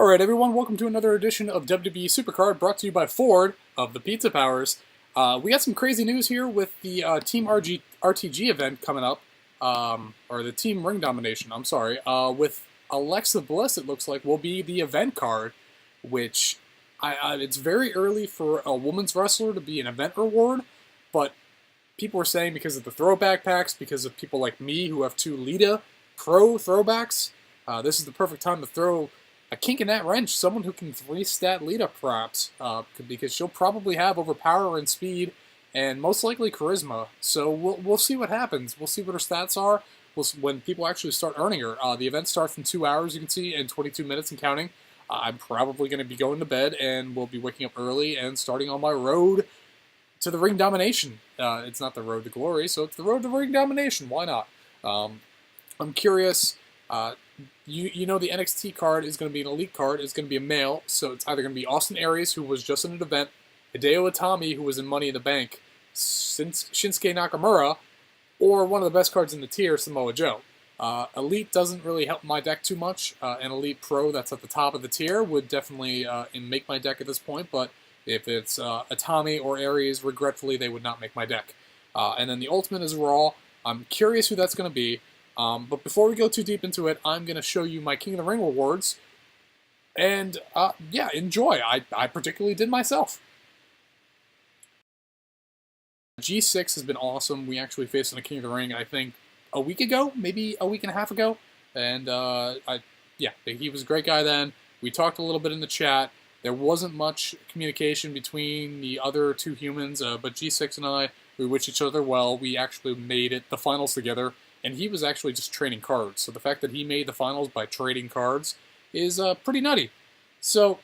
Alright everyone, welcome to another edition of WWE Supercard brought to you by Ford of the Pizza Powers. We got some crazy news here with the Team RTG event coming up, or the Team Ring Domination, I'm sorry, with Alexa Bliss it looks like will be the event card, which it's very early for a women's wrestler to be an event reward, but people are saying because of the throwback packs, because of people like me who have two Lita Pro throwbacks, this is the perfect time to throw a kink in that wrench, someone who can 3-stat Lita perhaps, because she'll probably have overpower and speed, and most likely charisma. So we'll see what happens. We'll see what her stats are when people actually start earning her. The event starts in 2 hours, you can see, and 22 minutes and counting. I'm probably going to be going to bed, and we'll be waking up early and starting on my road to the Ring Domination. It's not the road to glory, so it's the road to Ring Domination. Why not? I'm curious. You know the NXT card is going to be an elite card. It's going to be a male, so it's either going to be Austin Aries, who was just in an event, Hideo Itami, who was in Money in the Bank, Shinsuke Nakamura, or one of the best cards in the tier, Samoa Joe. Elite doesn't really help my deck too much. An Elite Pro that's at the top of the tier would definitely make my deck at this point, but if it's Itami or Aries, regretfully, they would not make my deck. And then the Ultimate is Raw. I'm curious who that's going to be. But before we go too deep into it, I'm going to show you my King of the Ring rewards. And, yeah, enjoy. I particularly did myself. G6 has been awesome. We actually faced in a King of the Ring, I think, a week ago, maybe a week and a half ago. And, yeah, he was a great guy then. We talked a little bit in the chat. There wasn't much communication between the other two humans, but G6 and I, we wish each other well. We actually made it the finals together. And he was actually just trading cards. So the fact that he made the finals by trading cards is pretty nutty. So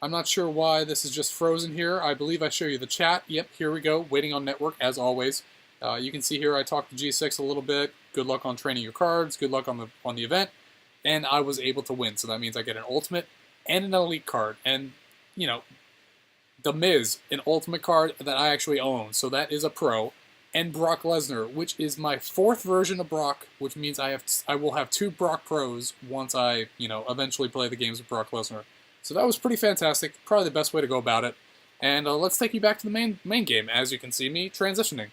I'm not sure why this is just frozen here. I believe I show you the chat. Yep, here we go. Waiting on network, as always. You can see here I talked to G6 a little bit. Good luck on training your cards. Good luck on the event. And I was able to win. So that means I get an Ultimate and an Elite card. And, you know, The Miz, an Ultimate card that I actually own. So that is a Pro. And Brock Lesnar, which is my 4th version of Brock, which means I will have 2 Brock Pros once I, eventually play the games with Brock Lesnar. So that was pretty fantastic, probably the best way to go about it. And let's take you back to the main game, as you can see me transitioning.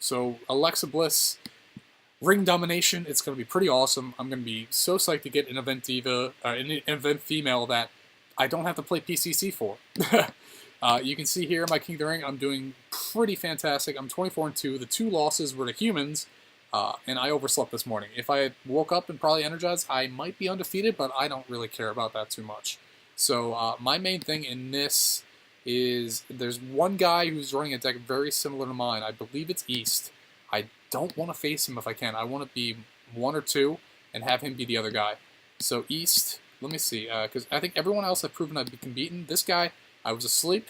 So Alexa Bliss, Ring Domination, it's going to be pretty awesome. I'm going to be so psyched to get an event diva, an event female that I don't have to play PCC for. You can see here in my King of the Ring, I'm doing pretty fantastic. I'm 24-2. The 2 losses were to humans, and I overslept this morning. If I had woke up and probably energized, I might be undefeated, but I don't really care about that too much. So my main thing in this is there's one guy who's running a deck very similar to mine. I believe it's East. I don't want to face him if I can. I want to be 1 or 2 and have him be the other guy. So East, let me see, because I think everyone else have proven I've been beaten. This guy, I was asleep,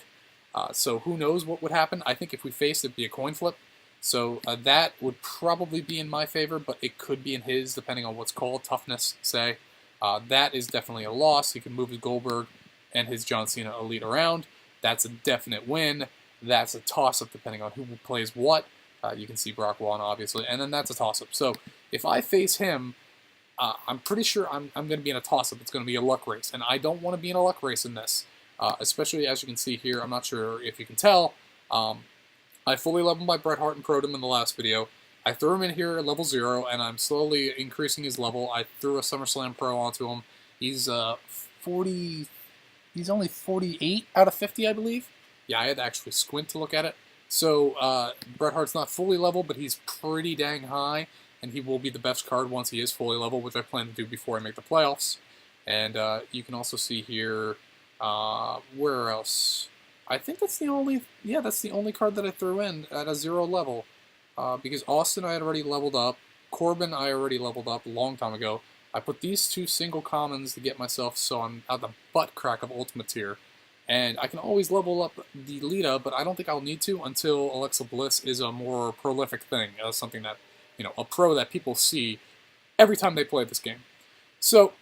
so who knows what would happen. I think if we faced, it'd be a coin flip. So that would probably be in my favor, but it could be in his, depending on what's called, toughness, say. That is definitely a loss. He can move his Goldberg and his John Cena Elite around. That's a definite win. That's a toss-up, depending on who plays what. You can see Brock won, obviously, and then that's a toss-up. So if I face him, I'm pretty sure I'm going to be in a toss-up. It's going to be a luck race, and I don't want to be in a luck race in this. Especially as you can see here, I'm not sure if you can tell, I fully leveled my Bret Hart and Pro'd him in the last video. I threw him in here at level 0, and I'm slowly increasing his level. I threw a SummerSlam Pro onto him. He's he's only 48 out of 50, I believe. Yeah, I had to actually squint to look at it. So Bret Hart's not fully level, but he's pretty dang high, and he will be the best card once he is fully level, which I plan to do before I make the playoffs. And you can also see here, where else? I think that's the only, yeah, that's the only card that I threw in at a 0 level. Because Austin I had already leveled up. Corbin I already leveled up a long time ago. I put these 2 single commons to get myself so I'm at the butt crack of Ultimate tier. And I can always level up the Lita, but I don't think I'll need to until Alexa Bliss is a more prolific thing. Something that, a pro that people see every time they play this game. So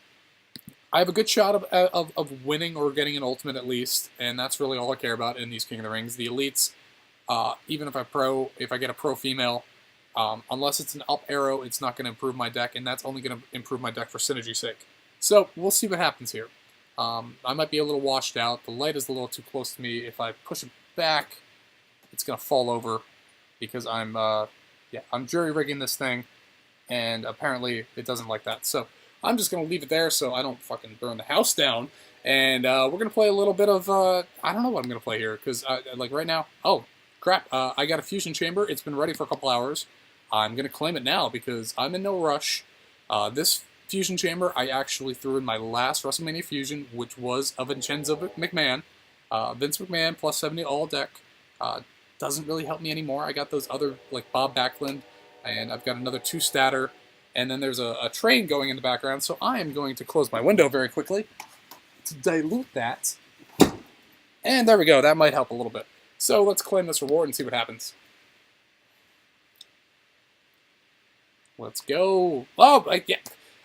I have a good shot of winning or getting an Ultimate at least, and that's really all I care about in these King of the Rings. The Elites, even if I get a Pro female, unless it's an up arrow, it's not going to improve my deck, and that's only going to improve my deck for synergy's sake. So we'll see what happens here. I might be a little washed out. The light is a little too close to me. If I push it back, it's gonna fall over because I'm jury rigging this thing, and apparently it doesn't like that. So I'm just gonna leave it there so I don't fucking burn the house down. And we're gonna play a little bit of I don't know what I'm gonna play here because like right now. Oh crap! I got a fusion chamber. It's been ready for a couple hours. I'm gonna claim it now because I'm in no rush. This fusion chamber I actually threw in my last WrestleMania fusion, which was of Vincenzo McMahon. Vince McMahon plus 70 all deck. Doesn't really help me anymore. I got those other, like Bob Backlund, and I've got another 2-statter, and then there's a train going in the background, so I am going to close my window very quickly to dilute that. And there we go. That might help a little bit. So let's claim this reward and see what happens. Let's go. Oh, yeah.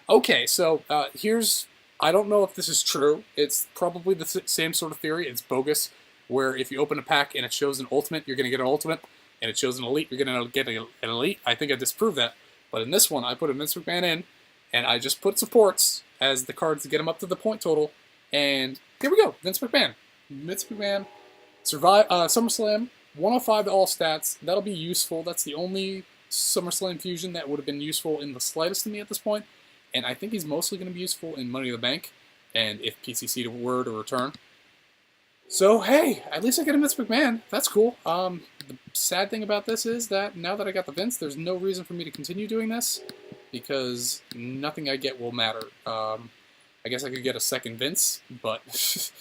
Okay, so here's... I don't know if this is true. It's probably the same sort of theory. It's bogus, where if you open a pack and it shows an ultimate, you're going to get an ultimate, and it shows an elite, you're going to get an elite. I think I disproved that. But in this one, I put a Vince McMahon in, and I just put supports as the cards to get them up to the point total, and here we go. Vince McMahon. Vince McMahon. SummerSlam, 105 to all stats. That'll be useful. That's the only SummerSlam fusion that would have been useful in the slightest to me at this point. And I think he's mostly going to be useful in Money in the Bank, and if PCC were to return. So, hey, at least I get a Vince McMahon. That's cool. The sad thing about this is that now that I got the Vince, there's no reason for me to continue doing this, because nothing I get will matter. I guess I could get a second Vince, but...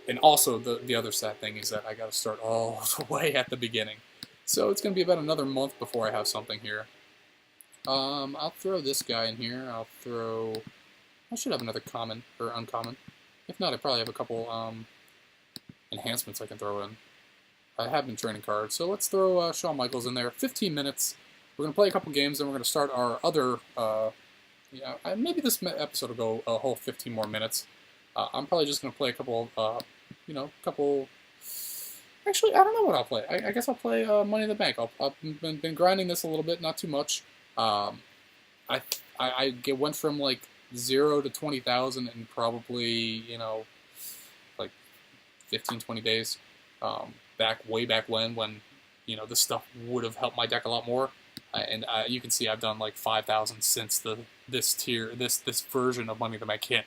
and also, the other sad thing is that I got to start all the way at the beginning. So it's going to be about another month before I have something here. I'll throw this guy in here. I should have another common, or uncommon. If not, I probably have a couple, enhancements I can throw in. I have been training cards, so let's throw, Shawn Michaels in there. 15 minutes. We're going to play a couple games, then we're going to start our other, maybe this episode will go a whole 15 more minutes. I'm probably just going to play a couple, Actually, I don't know what I'll play. I guess I'll play Money in the Bank. I've been grinding this a little bit, not too much. I went from like 0 to 20,000 in probably, like 15, 20 days. Way back when this stuff would have helped my deck a lot more. And you can see I've done like 5,000 since this version of Money in the Bank hit.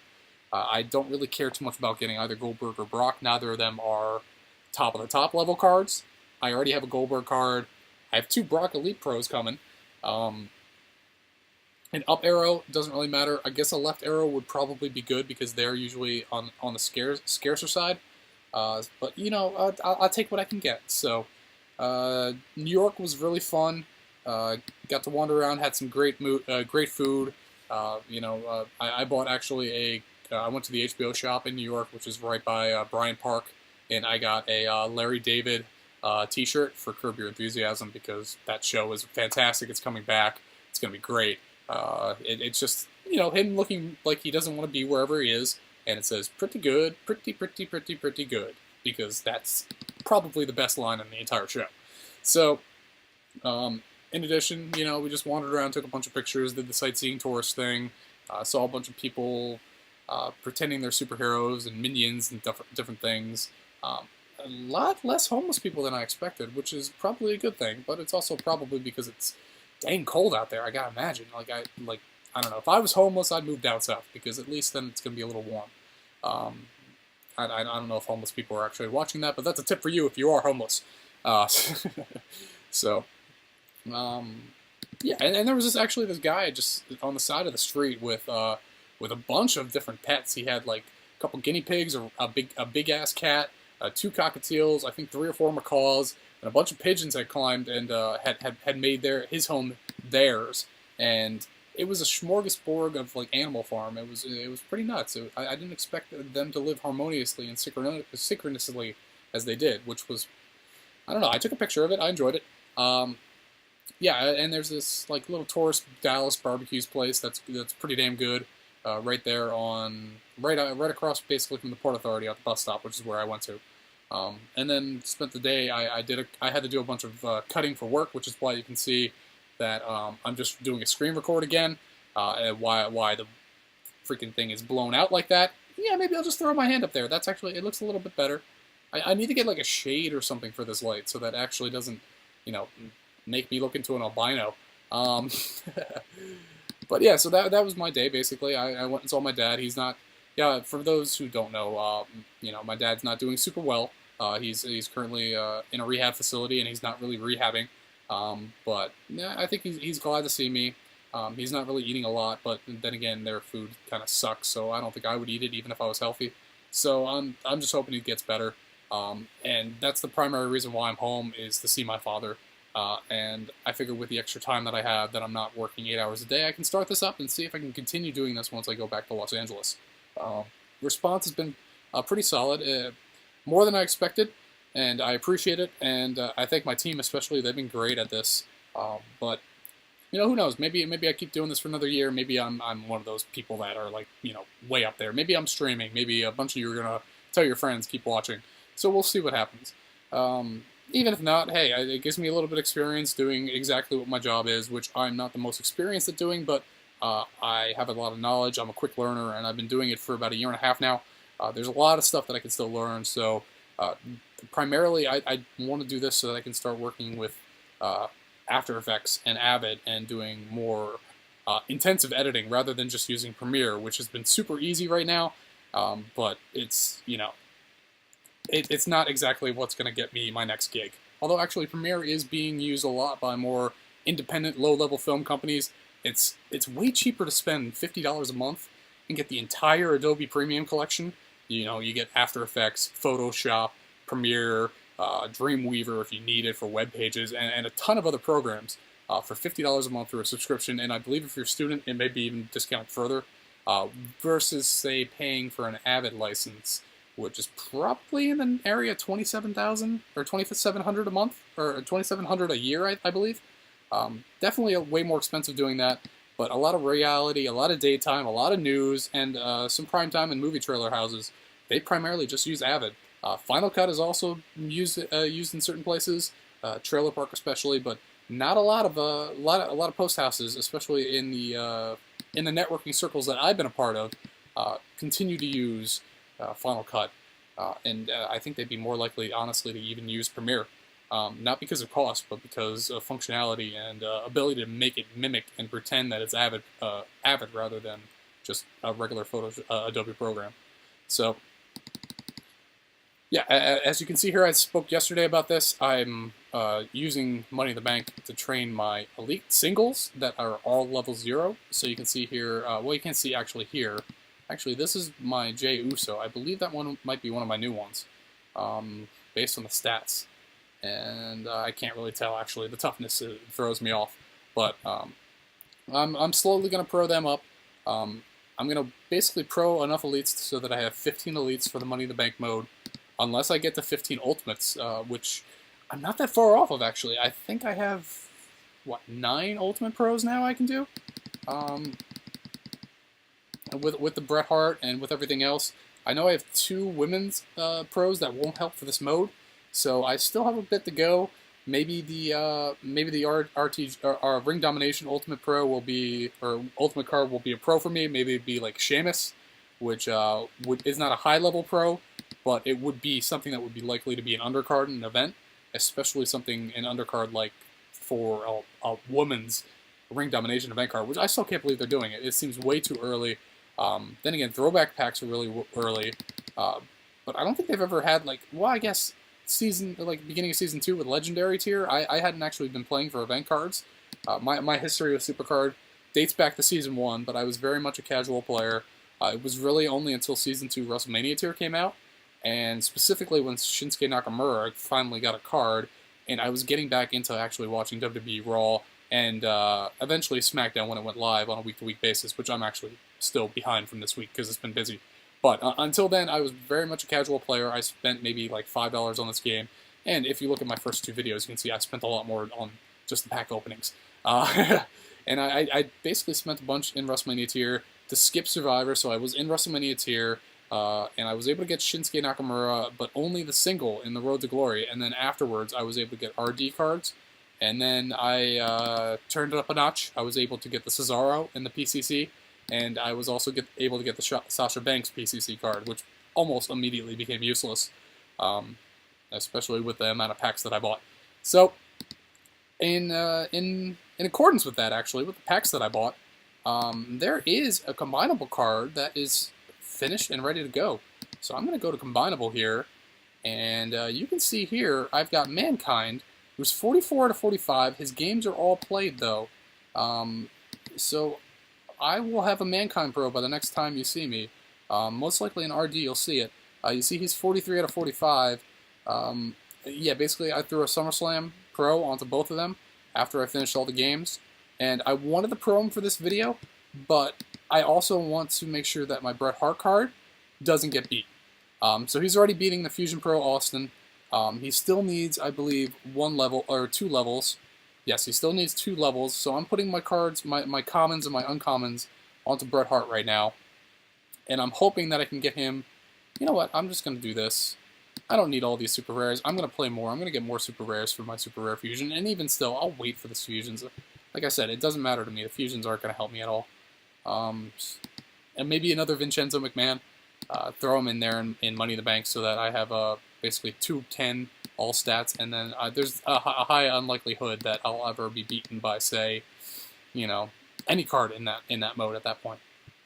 I don't really care too much about getting either Goldberg or Brock. Neither of them are top of the top level cards. I already have a Goldberg card. I have 2 Brock Elite Pros coming. An up arrow doesn't really matter. I guess a left arrow would probably be good because they're usually on the scarcer side. But I'll take what I can get. So New York was really fun. Got to wander around, had some great food. I bought actually I went to the HBO shop in New York, which is right by Bryant Park, and I got a Larry David t-shirt for Curb Your Enthusiasm because that show is fantastic. It's coming back. It's going to be great. It's just, him looking like he doesn't want to be wherever he is, and it says, pretty good, pretty good, because that's probably the best line in the entire show. So, in addition, we just wandered around, took a bunch of pictures, did the sightseeing tourist thing, saw a bunch of people pretending they're superheroes and minions and different things. A lot less homeless people than I expected, which is probably a good thing, but it's also probably because it's dang cold out there. I gotta imagine. I don't know. If I was homeless, I'd move down south because at least then it's gonna be a little warm. I don't know if homeless people are actually watching that, but that's a tip for you if you are homeless. Yeah, and there was this guy just on the side of the street with a bunch of different pets. He had like a couple guinea pigs, a big ass cat, 2 cockatiels, I think 3 or 4 macaws, and a bunch of pigeons had climbed and had made his home theirs. And it was a smorgasbord of like Animal Farm. It was pretty nuts. I didn't expect them to live harmoniously and synchronously as they did, which was, I don't know. I took a picture of it. I enjoyed it. Yeah, and there's this like little tourist Dallas barbecues place that's pretty damn good. Right there right across basically from the Port Authority at the bus stop, which is where I went to. And then spent the day. I had to do a bunch of cutting for work, which is why you can see that I'm just doing a screen record again. And why the freaking thing is blown out like that, yeah, maybe I'll just throw my hand up there. That's actually, it looks a little bit better. I need to get like a shade or something for this light so that actually doesn't, you know, make me look into an albino. But yeah, so that was my day basically. I went and saw my dad. He's not, yeah, for those who don't know, you know, my dad's not doing super well. He's currently in a rehab facility and he's not really rehabbing. But yeah, I think he's glad to see me. He's not really eating a lot, but then again, their food kind of sucks, so I don't think I would eat it even if I was healthy. So I'm just hoping he gets better. And that's the primary reason why I'm home, is to see my father. And I figure with the extra time that I have, that I'm not working 8 hours a day, I can start this up and see if I can continue doing this once I go back to Los Angeles. Response has been pretty solid, more than I expected, and I appreciate it, and I thank my team especially. They've been great at this. But you know, who knows? Maybe I keep doing this for another year. Maybe I'm one of those people that are like, you know, way up there. Maybe I'm streaming. Maybe a bunch of you are gonna tell your friends, keep watching. So we'll see what happens. Even if not, hey, it gives me a little bit of experience doing exactly what my job is, which I'm not the most experienced at doing, but I have a lot of knowledge. I'm a quick learner, and I've been doing it for about 1.5 years now. There's a lot of stuff that I can still learn, so primarily I want to do this so that I can start working with After Effects and Avid and doing more intensive editing rather than just using Premiere, which has been super easy right now, but it's, you know, it's not exactly what's going to get me my next gig. Although actually Premiere is being used a lot by more independent, low-level film companies. It's way cheaper to spend $50 a month and get the entire Adobe Premium collection. You know, you get After Effects, Photoshop, Premiere, Dreamweaver if you need it for web pages, and a ton of other programs for $50 a month through a subscription. And I believe if you're a student, it may be even discounted further, versus, say, paying for an Avid license, which is probably in the area of $27,000 or $2,700 a month, or $2,700 a year, I believe. Definitely way more expensive doing that, but a lot of reality, a lot of daytime, a lot of news, and some primetime and movie trailer houses. They primarily just use Avid. Final Cut is also used in certain places, Trailer Park especially, but not a lot of post houses, especially in the networking circles that I've been a part of, continue to use Final Cut, and I think they'd be more likely, honestly, to even use Premiere. Not because of cost, but because of functionality and ability to make it mimic and pretend that it's Avid rather than just a regular Adobe program. So, yeah, as you can see here, I spoke yesterday about this. I'm using Money in the Bank to train my Elite singles that are all level 0. So you can see here, well, you can't see actually here. Actually, this is my Jey Uso. I believe that one might be one of my new ones, based on the stats. And I can't really tell, actually. The toughness throws me off. But I'm slowly going to pro them up. I'm going to basically pro enough elites so that I have 15 elites for the Money in the Bank mode, unless I get to 15 ultimates, which I'm not that far off of, actually. I think I have, what, 9 ultimate pros now I can do? With the Bret Hart and with everything else. I know I have 2 women's pros that won't help for this mode, so I still have a bit to go. Maybe the Ring Domination Ultimate Pro will be, or Ultimate card will be a pro for me. Maybe it'd be like Sheamus, which is not a high level pro, but it would be something that would be likely to be an undercard in an event, especially something an undercard like for a woman's Ring Domination event card, which I still can't believe they're doing it. It seems way too early. Then again, throwback packs are really early, but I don't think they've ever had, like, well, I guess beginning of season 2 with Legendary tier. I hadn't actually been playing for event cards. My history with Supercard dates back to season 1, but I was very much a casual player. It was really only until season 2 WrestleMania tier came out, and specifically when Shinsuke Nakamura finally got a card, and I was getting back into actually watching WWE Raw and eventually SmackDown when it went live on a week-to-week basis, which I'm actually still behind from this week because it's been busy. But until then, I was very much a casual player. I spent maybe like $5 on this game, and if you look at my first 2 videos, you can see I spent a lot more on just the pack openings. And I basically spent a bunch in WrestleMania tier to skip Survivor, so I was in WrestleMania tier, and I was able to get Shinsuke Nakamura, but only the single in the Road to Glory, and then afterwards I was able to get RD cards, and then I turned it up a notch. I was able to get the Cesaro in the PCC, and I was also able to get the Sasha Banks PCC card, which almost immediately became useless, especially with the amount of packs that I bought. So, in accordance with that, actually, with the packs that I bought, there is a combinable card that is finished and ready to go. So I'm going to go to combinable here, and you can see here I've got Mankind, who's 44 out of 45. His games are all played, though. So I will have a Mankind Pro by the next time you see me. Most likely in RD you'll see it. You see he's 43 out of 45. Yeah, basically I threw a SummerSlam Pro onto both of them after I finished all the games. And I wanted the Pro for this video, but I also want to make sure that my Bret Hart card doesn't get beat. So he's already beating the Fusion Pro Austin. He still needs, I believe, 1 level, or 2 levels. Yes, he still needs 2 levels, so I'm putting my cards, my commons and my uncommons, onto Bret Hart right now. And I'm hoping that I can get him, you know what, I'm just going to do this. I don't need all these super rares. I'm going to play more. I'm going to get more super rares for my super rare fusion, and even still, I'll wait for the fusions. Like I said, it doesn't matter to me. The fusions aren't going to help me at all. And maybe another Vincenzo McMahon. Throw him in there in Money in the Bank so that I have basically 210 all stats, and then there's a high unlikelihood that I'll ever be beaten by, say, you know, any card in that mode at that point.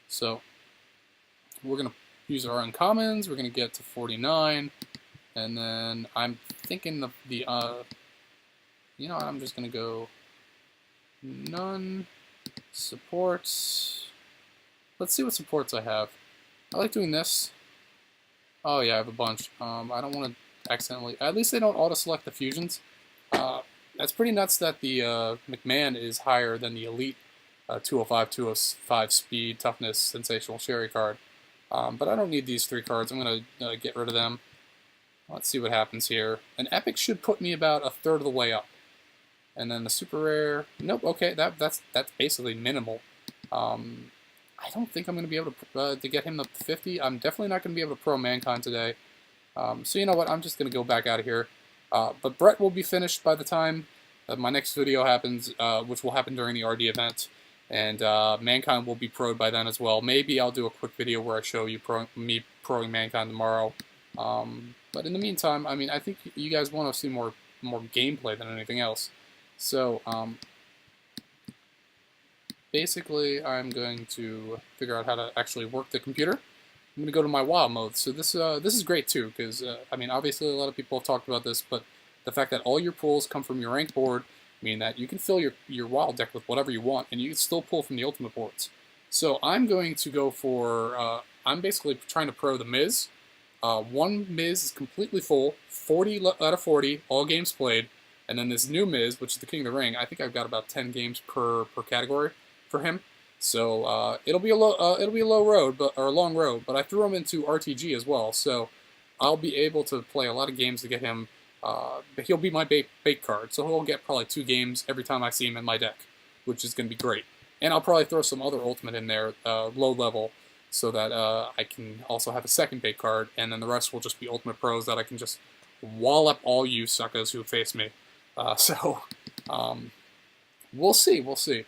So we're gonna use our uncommons. We're gonna get to 49, and then I'm thinking you know, I'm just gonna go none supports. Let's see what supports I have. I like doing this. Oh yeah, I have a bunch. I don't want to accidentally... At least they don't auto-select the fusions. That's pretty nuts that the McMahon is higher than the Elite 205, 205 Speed, Toughness, Sensational Sherry card. But I don't need these 3 cards. I'm going to get rid of them. Let's see what happens here. An Epic should put me about 1/3 of the way up. And then the Super Rare... Nope, okay, that's basically minimal. I don't think I'm going to be able to get him up to 50. I'm definitely not going to be able to Pro Mankind today. So you know what, I'm just going to go back out of here. But Bret will be finished by the time my next video happens, which will happen during the RD event. And Mankind will be pro'd by then as well. Maybe I'll do a quick video where I show you me proing Mankind tomorrow. But in the meantime, I mean, I think you guys want to see more gameplay than anything else. So, basically, I'm going to figure out how to actually work the computer. I'm going to go to my WoW mode. So this is great too, because I mean, obviously a lot of people have talked about this, but the fact that all your pulls come from your ranked board mean that you can fill your WoW deck with whatever you want, and you can still pull from the ultimate boards. So I'm going to go for I'm basically trying to pro the Miz. One Miz is completely full, 40 out of 40, all games played, and then this new Miz, which is the King of the Ring. I think I've got about 10 games per category for him. So it'll be a long road, but I threw him into RTG as well, so I'll be able to play a lot of games to get him. He'll be my bait card, so he'll get probably 2 games every time I see him in my deck, which is going to be great. And I'll probably throw some other ultimate in there, low level, so that I can also have a second bait card, and then the rest will just be ultimate pros that I can just wallop all you suckers who face me. We'll see.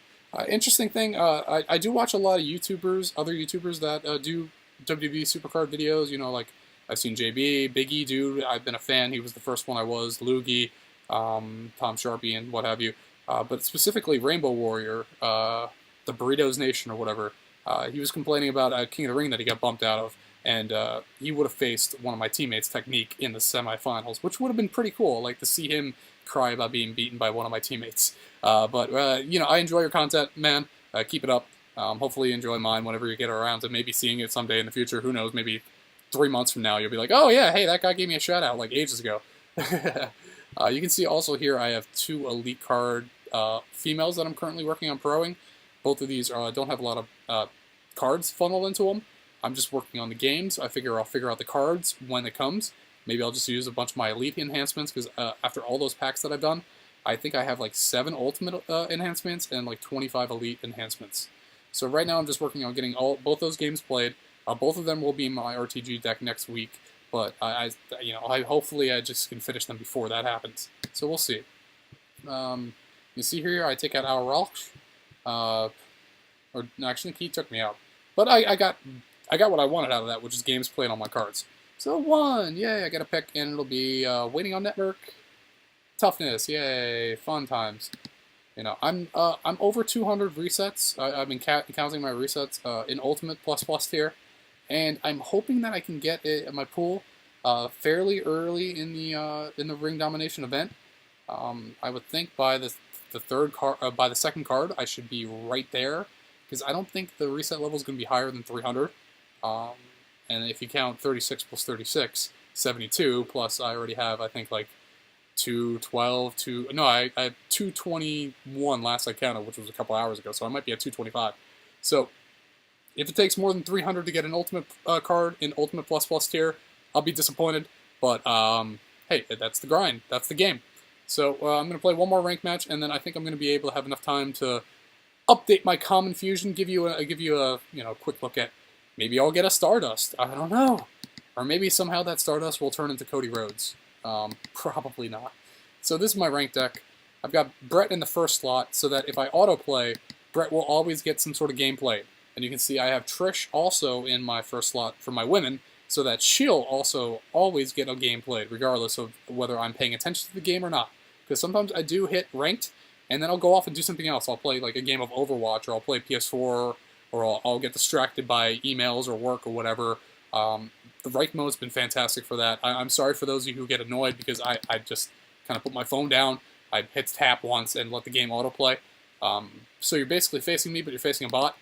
Interesting thing, I do watch a lot of YouTubers, other YouTubers that do WWE Supercard videos. You know, like I've seen JB, Big E, dude. I've been a fan. He was the first one I was. Loogie, Tom Sharpie, and what have you. But specifically Rainbow Warrior, the Burritos Nation or whatever. He was complaining about King of the Ring that he got bumped out of, and he would have faced one of my teammates, Technique, in the semifinals, which would have been pretty cool. Like to see him cry about being beaten by one of my teammates. But you know, I enjoy your content, man. Keep it up. Hopefully you enjoy mine whenever you get around to maybe seeing it someday in the future. Who knows, maybe 3 months from now you'll be like, oh yeah, hey, that guy gave me a shout out like ages ago. You can see also here I have 2 elite card females that I'm currently working on proing. Both of these don't have a lot of cards funneled into them. I'm just working on the games. I figure I'll figure out the cards when it comes. Maybe I'll just use a bunch of my elite enhancements, because after all those packs that I've done, I think I have like 7 ultimate enhancements and like 25 elite enhancements. So right now I'm just working on getting both those games played. Both of them will be in my RTG deck next week, but hopefully I just can finish them before that happens. So we'll see. You see here I take out our Ralch, or actually he took me out. But I got what I wanted out of that, which is games played on my cards. So 1, yay! I got a pick, and it'll be waiting on network. Toughness, yay! Fun times. You know, I'm over 200 resets. I've been counting my resets in Ultimate plus tier, and I'm hoping that I can get it, my pool fairly early in the Ring Domination event. I would think by the third card, by the second card, I should be right there, because I don't think the reset level is going to be higher than 300. And if you count 36 plus 36, 72, plus I already have, I think, like 212, I have 221 last I counted, which was a couple hours ago, so I might be at 225. So if it takes more than 300 to get an Ultimate card in Ultimate plus tier, I'll be disappointed, but hey, that's the grind, that's the game. So I'm going to play one more ranked match, and then I think I'm going to be able to have enough time to update my Common Fusion, give you a quick look at, maybe I'll get a Stardust, I don't know, or maybe somehow that Stardust will turn into Cody Rhodes. Probably not. So this is my ranked deck. I've got Brett in the first slot, so that if I autoplay, Brett will always get some sort of gameplay. And you can see I have Trish also in my first slot for my women, so that she'll also always get a gameplay, regardless of whether I'm paying attention to the game or not. Because sometimes I do hit ranked, and then I'll go off and do something else. I'll play like a game of Overwatch, or I'll play PS4, or I'll get distracted by emails or work or whatever. The ranked mode's been fantastic for that. I'm sorry for those of you who get annoyed, because I just kind of put my phone down, I hit tap once and let the game autoplay. So you're basically facing me, but you're facing a bot.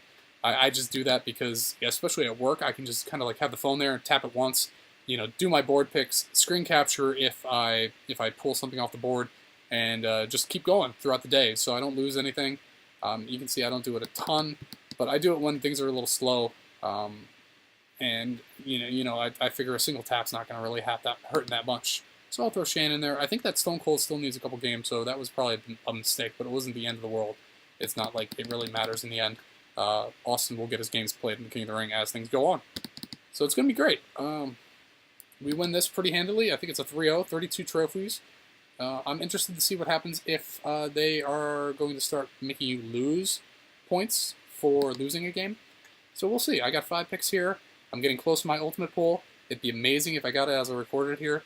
I just do that because, especially at work, I can just kind of like have the phone there and tap it once, you know, do my board picks, screen capture if I pull something off the board, and just keep going throughout the day so I don't lose anything. You can see I don't do it a ton, but I do it when things are a little slow. And I figure a single tap's not going to really hurt that much. So I'll throw Shane in there. I think that Stone Cold still needs a couple games, so that was probably a mistake, but it wasn't the end of the world. It's not like it really matters in the end. Austin will get his games played in the King of the Ring as things go on. So it's going to be great. We win this pretty handily. I think it's a 3-0, 32 trophies. I'm interested to see what happens if they are going to start making you lose points for losing a game. So we'll see. I got 5 picks here. I'm getting close to my ultimate pool. It'd be amazing if I got it as I recorded here.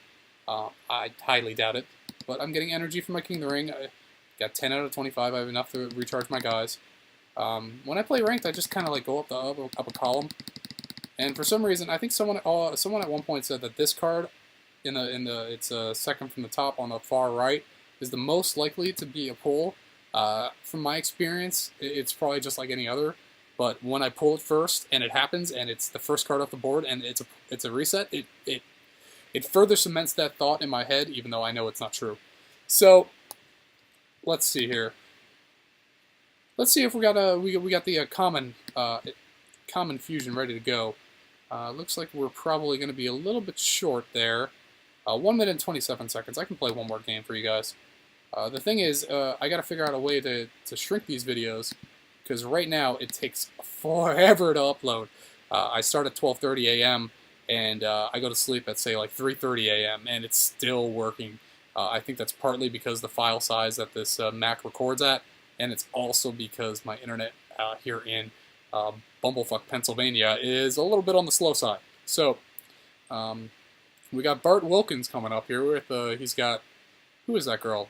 I highly doubt it. But I'm getting energy from my King of the Ring. I got 10 out of 25. I have enough to recharge my guys. When I play ranked, I just kind of like go up a column. And for some reason, I think someone at one point said that this card, it's second from the top on the far right, is the most likely to be a pull. From my experience, it's probably just like any other. But when I pull it first, and it happens, and it's the first card off the board, and it's a reset, it further cements that thought in my head, even though I know it's not true. So let's see here. Let's see if we got the common fusion ready to go. Looks like we're probably going to be a little bit short there. 1 minute and 27 seconds. I can play one more game for you guys. The thing is, I got to figure out a way to shrink these videos, because right now it takes forever to upload. I start at 12:30 a.m. and I go to sleep at, say, like 3:30 a.m. and it's still working. I think that's partly because the file size that this Mac records at, and it's also because my internet here in Bumblefuck, Pennsylvania is a little bit on the slow side. So we got Bart Wilkins coming up here with, he's got, who is that girl?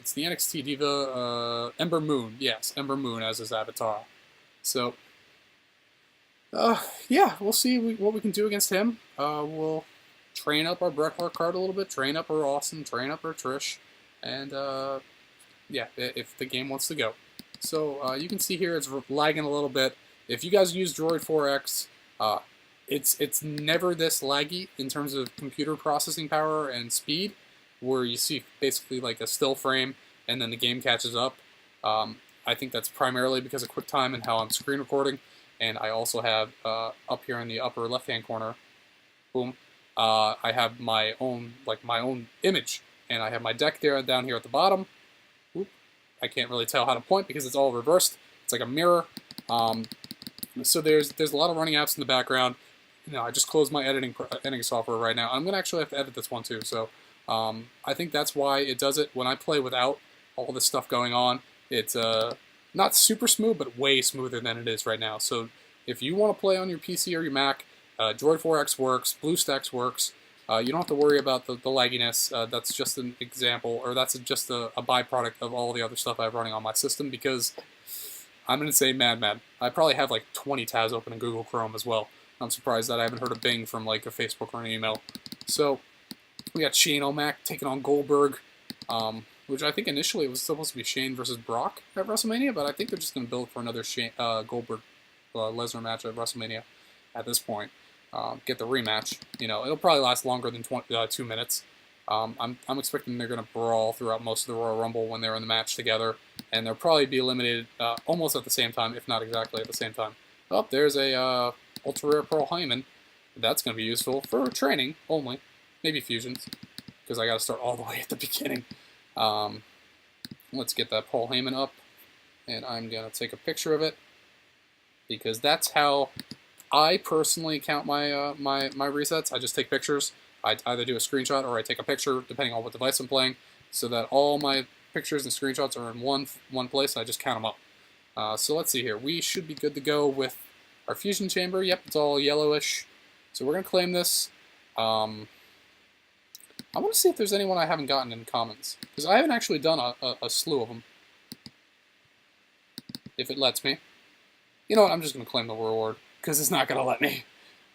It's the NXT diva, Ember Moon. Yes, Ember Moon as his avatar. So, yeah, we'll see what we can do against him. We'll train up our Bret Hart card a little bit, train up our Austin, train up our Trish, and, yeah, if the game wants to go. So, you can see here it's lagging a little bit. If you guys use Droid 4X, it's never this laggy in terms of computer processing power and speed, where you see basically like a still frame and then the game catches up. I think that's primarily because of QuickTime and how I'm screen recording, and I also have up here in the upper left-hand corner, boom, I have my own image, and I have my deck there down here at the bottom. Oop, I can't really tell how to point because it's all reversed. It's like a mirror. So there's a lot of running apps in the background. I just closed my editing software right now. I'm gonna actually have to edit this one too. So I think that's why it does it. When I play without all this stuff going on, it's not super smooth, but way smoother than it is right now. So If you want to play on your PC or your Mac, Droid 4X works, BlueStacks works. You don't have to worry about the lagginess. That's just an example, or that's just a byproduct of all the other stuff I have running on my system, because I'm an insane madman. I probably have like 20 tabs open in Google Chrome as well. I'm surprised that I haven't heard a Bing from like a Facebook or an email. So we got Shane O'Mac taking on Goldberg, which I think initially it was supposed to be Shane versus Brock at WrestleMania, but I think they're just going to build for another Goldberg Lesnar match at WrestleMania at this point. Get the rematch. You know, it'll probably last longer than 2 minutes. I'm expecting they're going to brawl throughout most of the Royal Rumble when they're in the match together, and they'll probably be eliminated almost at the same time, if not exactly at the same time. Oh, there's a ultra rare Pearl Heyman. That's going to be useful for training only, maybe fusions, because I got to start all the way at the beginning. Let's get that Paul Heyman up, and I'm going to take a picture of it, because that's how I personally count my my resets. I just take pictures. I either do a screenshot or I take a picture, depending on what device I'm playing, so that all my pictures and screenshots are in one place. I just count them up. So let's see here. We should be good to go with our fusion chamber. Yep, it's all yellowish. So we're going to claim this. I want to see if there's anyone I haven't gotten in commons, because I haven't actually done a slew of them. If it lets me. You know what, I'm just going to claim the reward, because it's not going to let me.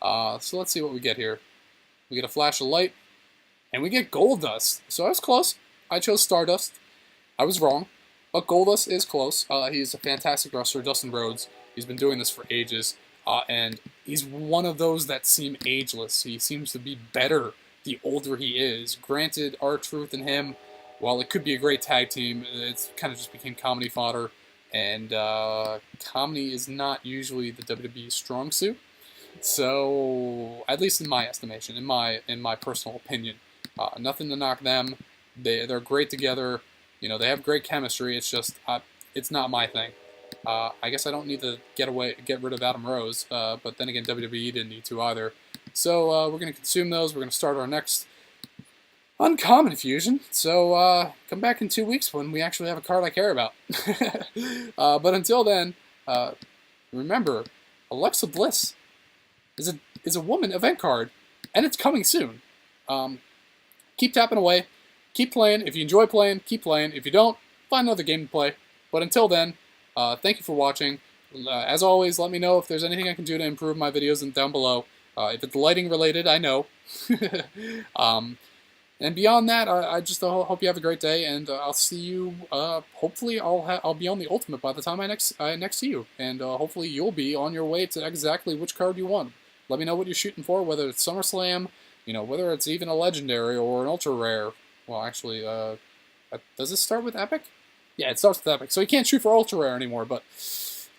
So let's see what we get here. We get a flash of light, and we get Goldust. So I was close. I chose Stardust. I was wrong, but Goldust is close. He's a fantastic wrestler, Dustin Rhodes. He's been doing this for ages, and he's one of those that seem ageless. He seems to be better the older he is. Granted, R-Truth and him, while it could be a great tag team, it's kind of just became comedy fodder, and comedy is not usually the WWE's strong suit. So, at least in my estimation, in my personal opinion, nothing to knock them. They're great together. You know, they have great chemistry. It's just it's not my thing. I guess I don't need to get rid of Adam Rose, but then again, WWE didn't need to either. So we're going to consume those. We're going to start our next uncommon fusion. So come back in 2 weeks when we actually have a card I care about. But until then, remember, Alexa Bliss is a woman event card, and it's coming soon. Keep tapping away. Keep playing. If you enjoy playing, keep playing. If you don't, find another game to play. But until then, thank you for watching. As always, let me know if there's anything I can do to improve my videos down below. If it's lighting related, I know. And beyond that, I just hope you have a great day, and I'll see you. Hopefully, I'll be on the Ultimate by the time I next see you, and hopefully you'll be on your way to exactly which card you want. Let me know what you're shooting for, whether it's SummerSlam, you know, whether it's even a Legendary or an Ultra Rare. Well, actually, does it start with Epic? Yeah, it starts with Epic, so you can't shoot for Ultra Rare anymore. But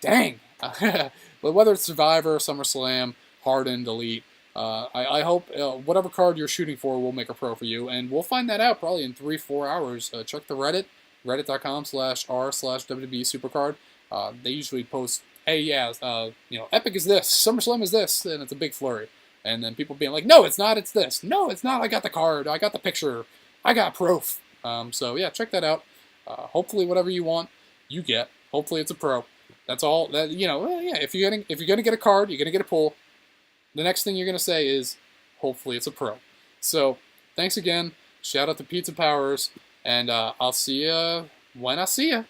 dang, but whether it's Survivor, SummerSlam, Hardened, Elite. I hope whatever card you're shooting for will make a pro for you, and we'll find that out probably in 3-4 hours. Check the Reddit, reddit.com/r/WWE Supercard. They usually post, hey, yeah, you know, Epic is this, SummerSlam is this, and it's a big flurry. And then people being like, no, it's not, it's this. No, it's not, I got the card, I got the picture, I got proof. So yeah, check that out. Hopefully whatever you want, you get. Hopefully it's a pro. That's all. That, you know, yeah, if you're gonna get a card, you're gonna get a pull. The next thing you're going to say is, hopefully it's a pro. So, thanks again. Shout out to Pizza Powers. And I'll see you when I see you.